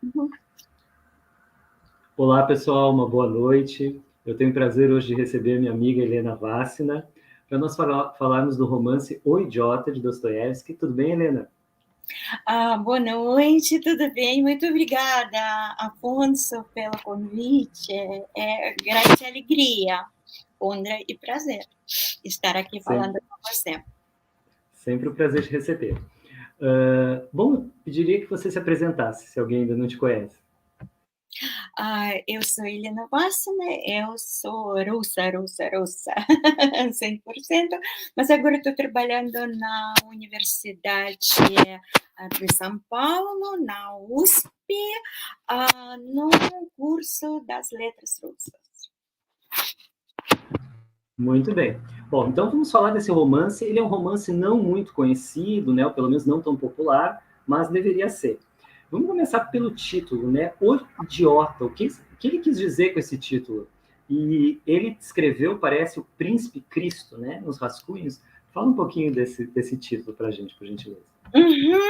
Uhum. Olá, pessoal, uma boa noite. Eu tenho o prazer hoje de receber minha amiga Helena Vassina para nós falarmos do romance O Idiota, de Dostoiévski. Tudo bem, Helena? Boa noite, tudo bem? Muito obrigada, Afonso, pelo convite. É grande alegria, honra e prazer estar aqui falando Sempre, com você. sempre um prazer te receber. Bom, eu pediria que você se apresentasse, se alguém ainda não te conhece. Eu sou Helena Vassina, eu sou russa, 100%, mas agora estou trabalhando na Universidade de São Paulo, na USP, no curso das letras russas. Muito bem. Bom, então vamos falar desse romance. Ele é um romance não muito conhecido, né? Ou pelo menos não tão popular, mas deveria ser. Vamos começar pelo título, né? O Idiota. O que ele quis dizer com esse título? E ele escreveu, parece, o Príncipe Cristo, né? Nos rascunhos. Fala um pouquinho desse título para a gente, por gentileza. Uhum.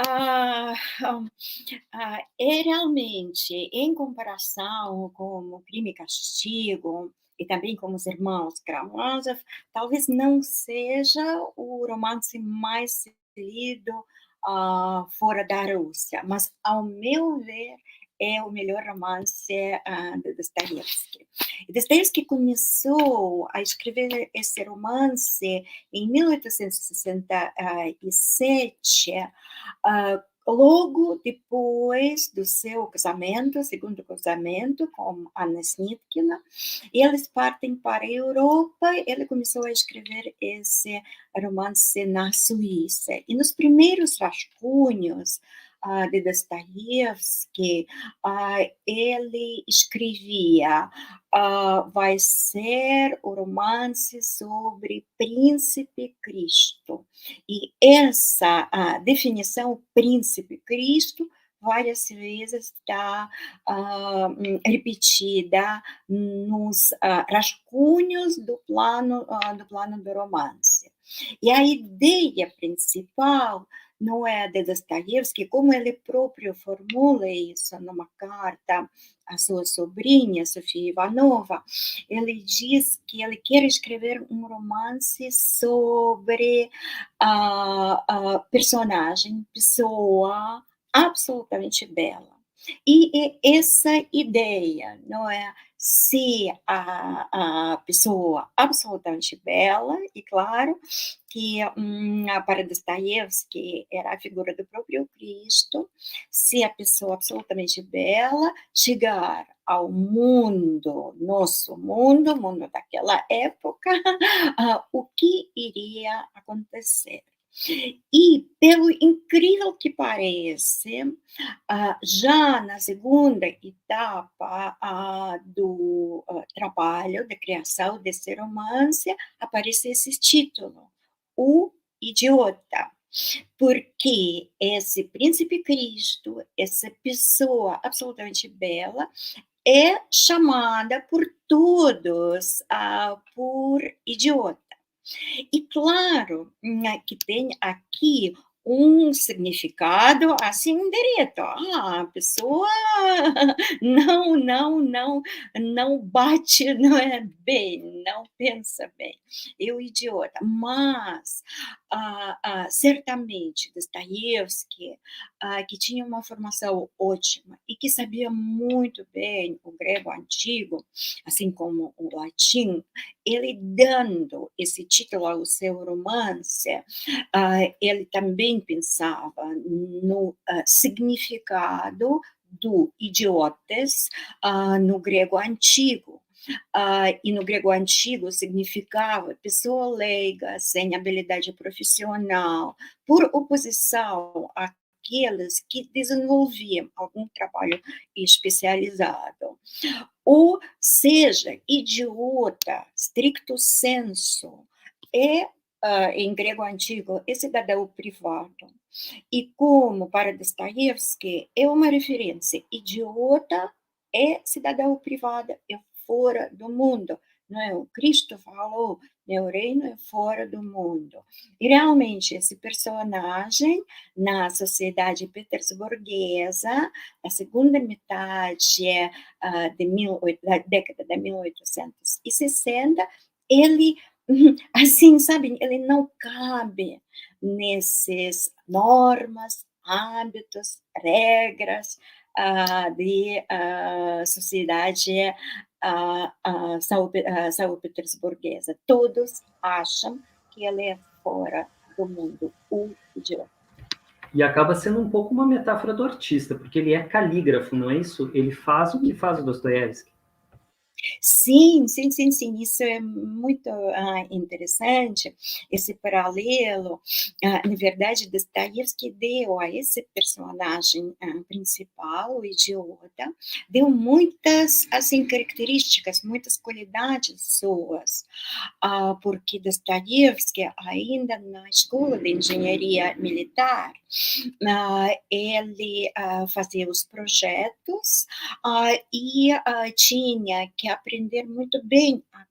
Ah, realmente, em comparação com o Crime e Castigo, e também com os Irmãos Karamazov, talvez não seja o romance mais lido fora da Rússia, mas, ao meu ver, é o melhor romance de Dostoiévski. Dostoiévski começou a escrever esse romance em 1867, logo depois do seu casamento, segundo casamento, com Anna Snitkina, eles partem para a Europa. Ele começou a escrever esse romance na Suíça. E nos primeiros rascunhos de Dostoiévski, ele escrevia: vai ser o romance sobre Príncipe Cristo. E essa definição Príncipe Cristo várias vezes está repetida nos rascunhos do plano do romance. E a ideia principal não é de Dostoiévski, como ele próprio formula isso numa carta à sua sobrinha, Sofia Ivanova. Ele diz que ele quer escrever um romance sobre a personagem, pessoa absolutamente bela. E essa ideia, não é? Se a pessoa absolutamente bela, e claro que para Dostoiévski era a figura do próprio Cristo, se a pessoa absolutamente bela chegar ao mundo, nosso mundo, mundo daquela época, o que iria acontecer? E, pelo incrível que pareça, já na segunda etapa do trabalho de criação desse romance, aparece esse título, O Idiota, porque esse príncipe Cristo, essa pessoa absolutamente bela, é chamada por todos por idiota. E claro, que tem aqui um significado assim direto. A pessoa não bate, não é bem, não pensa bem. Eu idiota. Mas certamente Dostoiévski, que tinha uma formação ótima e que sabia muito bem o grego antigo, assim como o latim, ele dando esse título ao seu romance, ele também pensava no significado do idiotes no grego antigo. E no grego antigo significava pessoa leiga, sem habilidade profissional, por oposição àqueles que desenvolviam algum trabalho especializado. Ou seja, idiota, stricto sensu, é, em grego antigo, é cidadão privado. E como para Dostoiévski é uma referência, idiota é cidadão privado, é fora do mundo. Não é? O Cristo falou meu reino é fora do mundo. E realmente esse personagem na sociedade petersburguesa, na segunda metade da década de 1860, ele, assim, sabe, ele não cabe nesses normas, hábitos, regras de sociedade São Petersburguesa. Todos acham que ele é fora do mundo, o idiota. E acaba sendo um pouco uma metáfora do artista, porque ele é calígrafo, não é isso? Ele faz o que faz o Dostoiévski. Sim, sim, sim, sim, isso é muito interessante, esse paralelo. Na verdade, Dostoiévski deu a esse personagem principal, o idiota, deu muitas assim, características, muitas qualidades suas, porque Dostoiévski, ainda na escola de engenharia militar, ele fazia os projetos e tinha que aprender muito bem a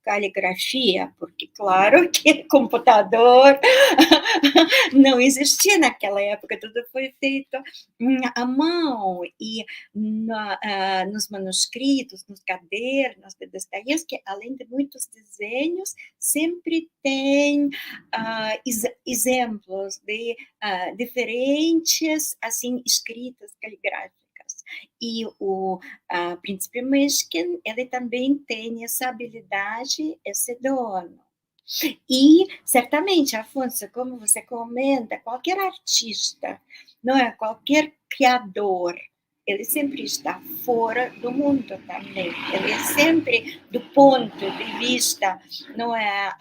caligrafia, porque, claro, que computador não existia naquela época, tudo foi feito à mão, e nos manuscritos, nos cadernos de Dostoiévski, além de muitos desenhos, sempre tem exemplos de diferentes assim escritas caligráficas. E o príncipe Mishkin, ele também tem essa habilidade, esse dono. E, certamente, Afonso, como você comenta, qualquer artista, não é? Qualquer criador, ele sempre está fora do mundo também. Ele é sempre do ponto de vista, não é,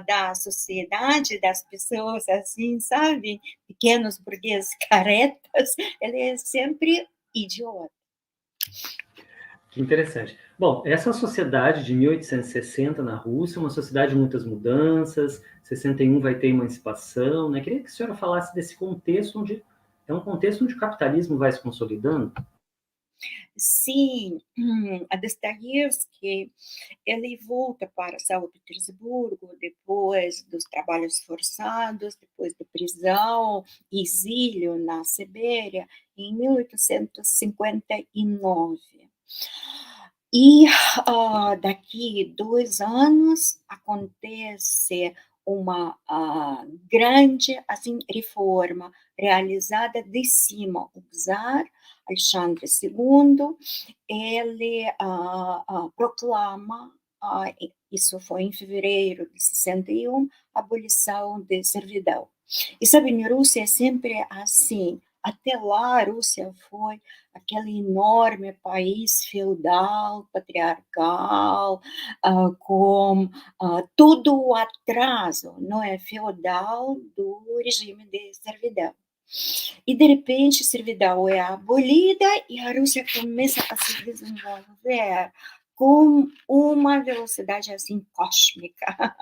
da sociedade, das pessoas, assim, sabe? Pequenos burgueses caretas, ele é sempre idiota. Que interessante. Bom, essa sociedade de 1860 na Rússia, uma sociedade de muitas mudanças, 61 vai ter emancipação, né? Queria que a senhora falasse desse contexto onde é um contexto onde o capitalismo vai se consolidando. Sim, a Dostoiévski, ele volta para São Petersburgo depois dos trabalhos forçados, depois da prisão, exílio na Sibéria, em 1859. E daqui 2 anos acontece uma grande assim, reforma realizada de cima. O czar Alexandre II, ele proclama, isso foi em fevereiro de 61, a abolição de servidão. E sabe, na Rússia é sempre assim. Até lá, a Rússia foi aquele enorme país feudal, patriarcal, com todo o atraso, não é, feudal do regime de servidão. E, de repente, a servidão é abolida e a Rússia começa a se desenvolver com uma velocidade assim cósmica.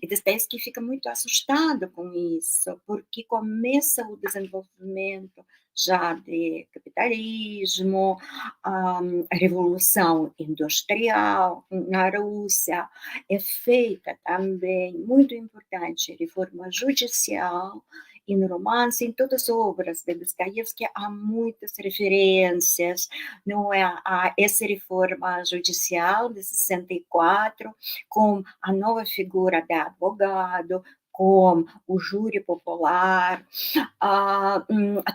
E Dostoiévski fica muito assustado com isso, porque começa o desenvolvimento já de capitalismo, a revolução industrial na Rússia, é feita também, muito importante, reforma judicial, e no romance, em todas as obras de Dostoiévski, há muitas referências, não é, a essa reforma judicial de 64, com a nova figura do advogado, com o júri popular.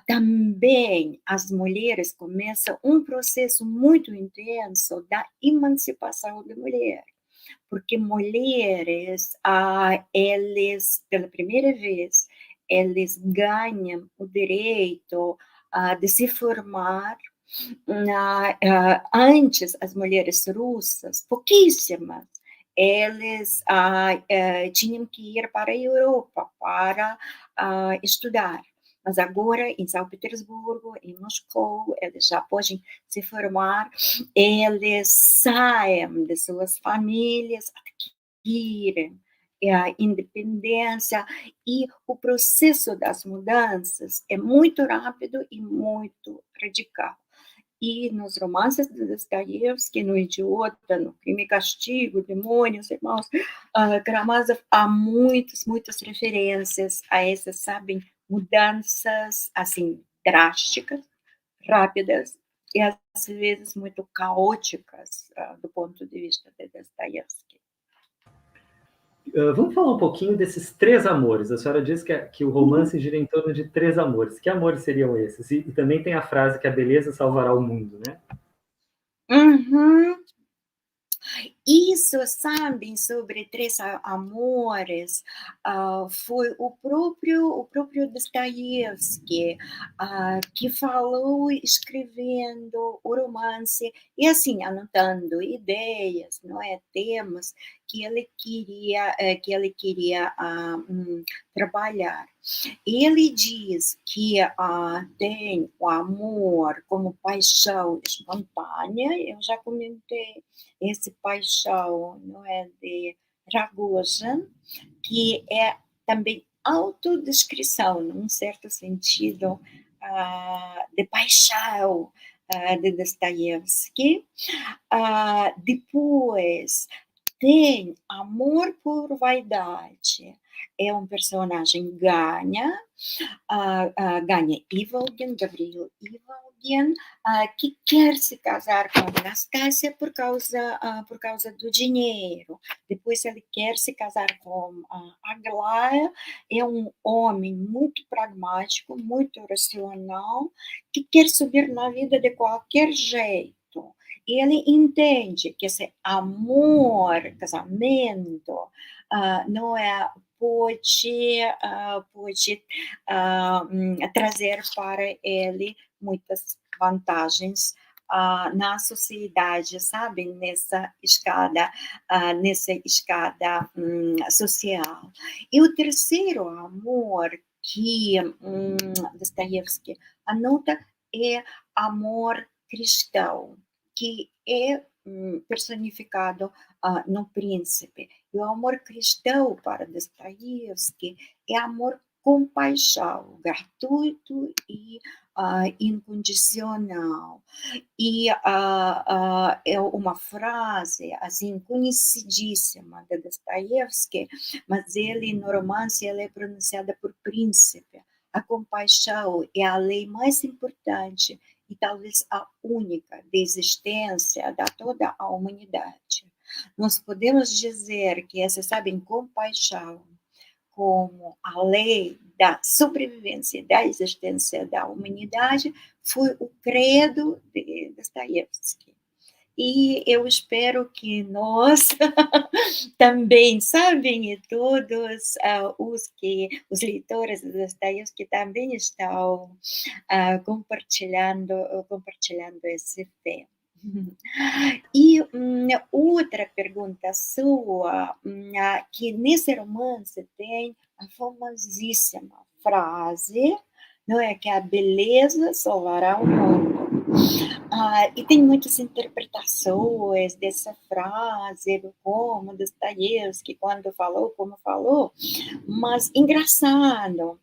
Também as mulheres começam um processo muito intenso da emancipação da mulher, porque mulheres, eles, pela primeira vez, eles ganham o direito de se formar. Antes, as mulheres russas, pouquíssimas, eles tinham que ir para a Europa para estudar. Mas agora, em São Petersburgo, em Moscou, eles já podem se formar, eles saem de suas famílias, adquirem a independência, e o processo das mudanças é muito rápido e muito radical. E nos romances de Dostoiévski, no Idiota, no Crime e Castigo, Demônios, Irmãos Karamazov, há muitas referências a essas, sabem, mudanças, assim, drásticas, rápidas e, às vezes, muito caóticas, do ponto de vista de Dostoiévski. Vamos falar um pouquinho desses três amores. A senhora disse que o romance gira em torno de três amores. Que amores seriam esses? E também tem a frase que a beleza salvará o mundo, né? Uhum. Isso, sabem, sobre três amores, foi o próprio Dostoiévski que falou escrevendo o romance e assim anotando ideias, não é, temas que ele queria trabalhar. Ele diz que tem o amor como paixão espontânea, eu já comentei esse paixão, não é, de Ragozin, que é também autodescrição, num certo sentido, de paixão de Dostoiévski. Depois tem amor por vaidade. É um personagem ganha Ivaldin, Gavril Ivaldin, que quer se casar com Anastácia por causa do dinheiro. Depois ele quer se casar com Aglaya, é um homem muito pragmático, muito racional, que quer subir na vida de qualquer jeito. E ele entende que esse amor, casamento, não é pode trazer para ele muitas vantagens na sociedade, sabe, nessa escada social. E o terceiro amor que Dostoiévski anota é amor cristão, que é personificado no príncipe. E o amor cristão para Dostoiévski é amor com paixão, gratuito e incondicional. E é uma frase assim conhecidíssima de Dostoiévski, mas ele no romance ela é pronunciada por príncipe. A compaixão é a lei mais importante e talvez a única de existência da toda a humanidade. Nós podemos dizer que essa, sabem, compaixão como a lei da sobrevivência da existência da humanidade foi o credo de Dostoiévski. E eu espero que nós também, sabem, e todos os leitores de Dostoiévski também estão compartilhando esse fé. E outra pergunta sua, que nesse romance tem a famosíssima frase, não é, que a beleza salvará o mundo. E tem muitas interpretações dessa frase, como Dostoiévski, quando falou, como falou, mas engraçado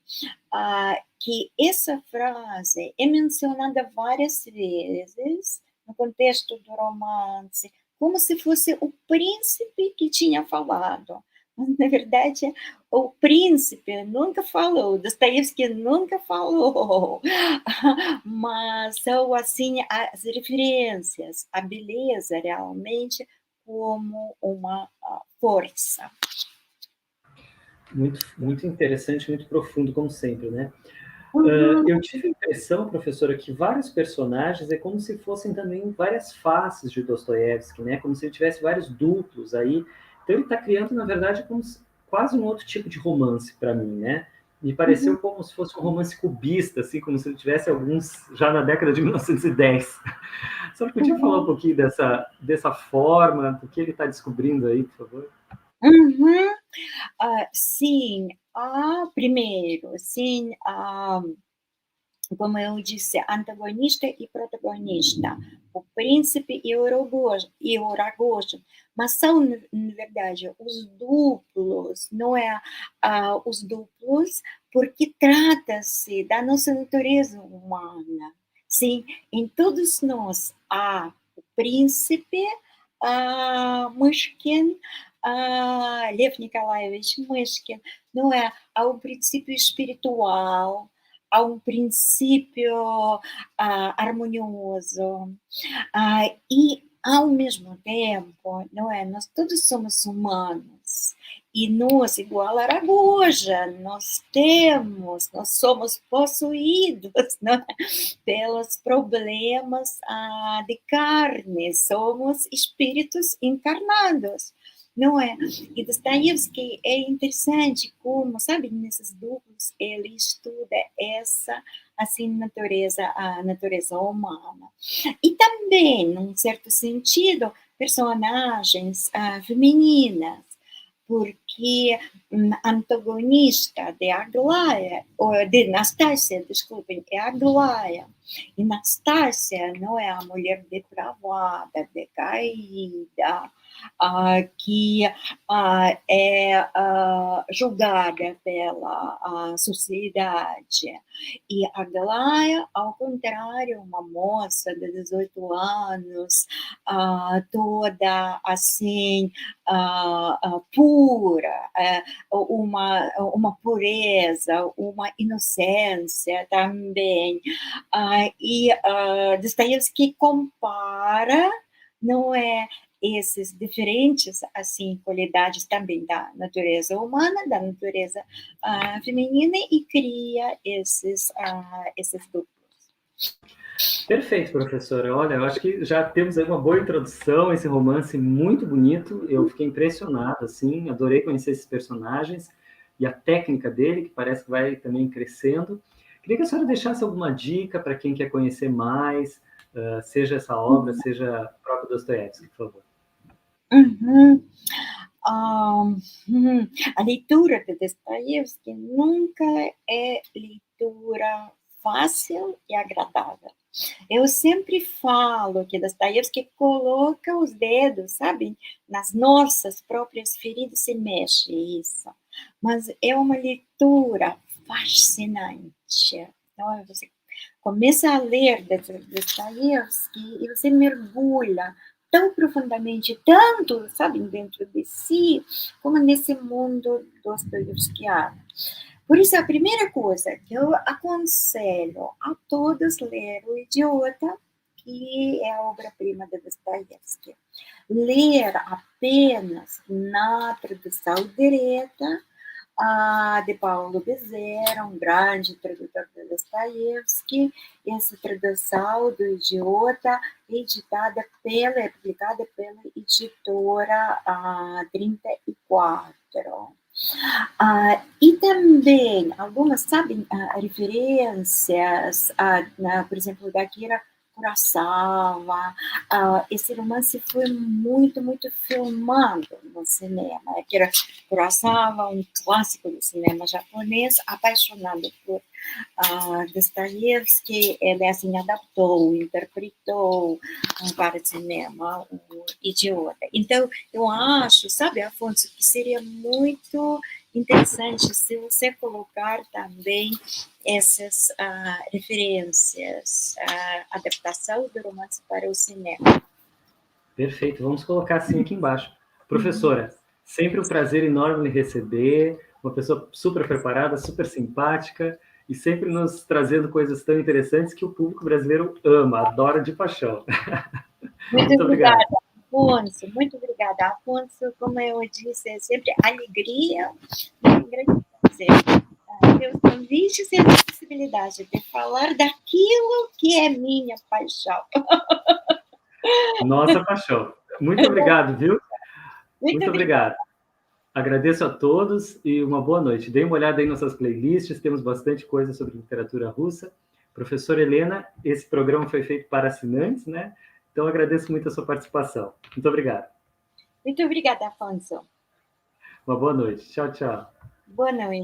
que essa frase é mencionada várias vezes no contexto do romance, como se fosse o príncipe que tinha falado. Mas, na verdade, o príncipe nunca falou, Dostoiévski nunca falou, mas são, assim, as referências, a beleza realmente como uma força. Muito, muito interessante, muito profundo, como sempre, né? Uhum. Eu tive a impressão, professora, que vários personagens é como se fossem também várias faces de Dostoiévski, né? Como se ele tivesse vários duplos aí. Então ele está criando, na verdade, quase um outro tipo de romance para mim, né? Me pareceu como se fosse um romance cubista, assim, como se ele tivesse alguns já na década de 1910. A senhora podia falar um pouquinho dessa forma, do que ele está descobrindo aí, por favor? Uhum. Sim, primeiro, sim, como eu disse, antagonista e protagonista, o príncipe e o Ragozin, mas são, na verdade, os duplos, não é? Os duplos, porque trata-se da nossa natureza humana. Sim, em todos nós há o príncipe Mышкин, Lev Nikolaevich Mышкин, não é? Há um princípio espiritual, há um princípio harmonioso, e ao mesmo tempo, não é? Nós todos somos humanos e nós, igual a Aragoja, nós somos possuídos, não é? Pelos problemas de carne, somos espíritos encarnados, não é? E Dostoiévski é interessante como, sabe, nesses duplos ele estuda essa assim a natureza humana. E também, num certo sentido, personagens femininas, porque antagonista de Aglaia, ou de Nastácia, desculpem, é Aglaia. E Nastácia não é a mulher depravada, decaída, que é julgada pela sociedade. E Aglaia, ao contrário, uma moça de 18 anos, toda assim, pura, uma pureza, uma inocência também. E Dostoiévski compara, não é, esses diferentes assim qualidades também da natureza humana, da natureza feminina e cria esses duplos. Perfeito, professora. Olha, eu acho que já temos aí uma boa introdução, esse romance muito bonito. Eu fiquei impressionado, assim, adorei conhecer esses personagens e a técnica dele, que parece que vai também crescendo. Queria que a senhora deixasse alguma dica para quem quer conhecer mais, seja essa obra, seja o próprio Dostoiévski, por favor. Uhum. A leitura de Dostoiévski nunca é leitura fácil e agradável. Eu sempre falo que Dostoiévski coloca os dedos, sabe, nas nossas próprias feridas e mexe isso. Mas é uma leitura fascinante. Então, você começa a ler Dostoiévski e você mergulha tão profundamente, tanto, sabe, dentro de si, como nesse mundo dostoiévskiano. Por isso, a primeira coisa que eu aconselho a todos ler O Idiota, que é a obra-prima de Dostoiévski. Ler apenas na tradução direta de Paulo Bezerra, um grande tradutor de Dostoiévski. Essa tradução do Idiota é publicada pela editora 34. E também algumas, sabem, referências, por exemplo, da Akira Kurosawa. Esse romance foi muito, muito filmado no cinema. Akira Kurosawa, um clássico do cinema japonês, apaixonado por Dostoiévski, ele assim adaptou, interpretou para o cinema o Idiota. Então, eu acho, sabe, Afonso, que seria muito interessante se você colocar também essas referências, adaptação do romance para o cinema. Perfeito, vamos colocar assim aqui embaixo. Professora, sempre um prazer enorme lhe receber, uma pessoa super preparada, super simpática e sempre nos trazendo coisas tão interessantes que o público brasileiro ama, adora de paixão. Muito obrigada, Afonso. Muito obrigada, Afonso. Como eu disse, é sempre alegria e um grande prazer ter os convites e a possibilidade de falar daquilo que é minha paixão. Nossa paixão. Muito obrigado, viu? Muito obrigado. Agradeço a todos e uma boa noite. Dê uma olhada aí nas nossas playlists, temos bastante coisa sobre literatura russa. Professora Helena, esse programa foi feito para assinantes, né? Então, agradeço muito a sua participação. Muito obrigado. Muito obrigada, Afonso. Uma boa noite. Tchau, tchau. Boa noite.